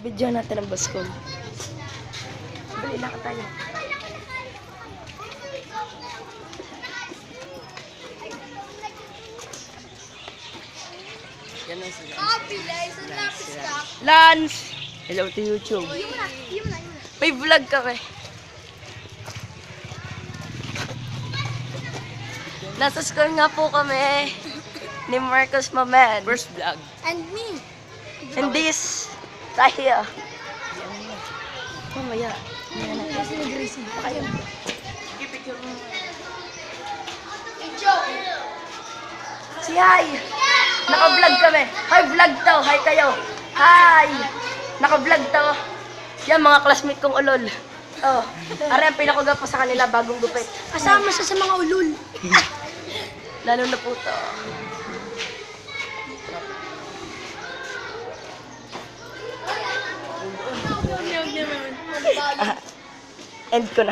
Video natin ang baskol. Bali na ka tayo. Yan ang sila. Lance! Hello to YouTube. May vlog kami. Nasa school nga po kami ni Marcos Mamed. First vlog. And me. And this, Tahia. Mamaya. Pakayan. Si Hi! Naka-vlog kami. Hi, vlog to. Hi kayo. Hi! Naka-vlog to. Yan, mga classmate kong ulol. Oh, ari ang pinakagapa sa kanila, bagong gupit. Kasama siya sa mga ulul. Lalo na po to. End ko na.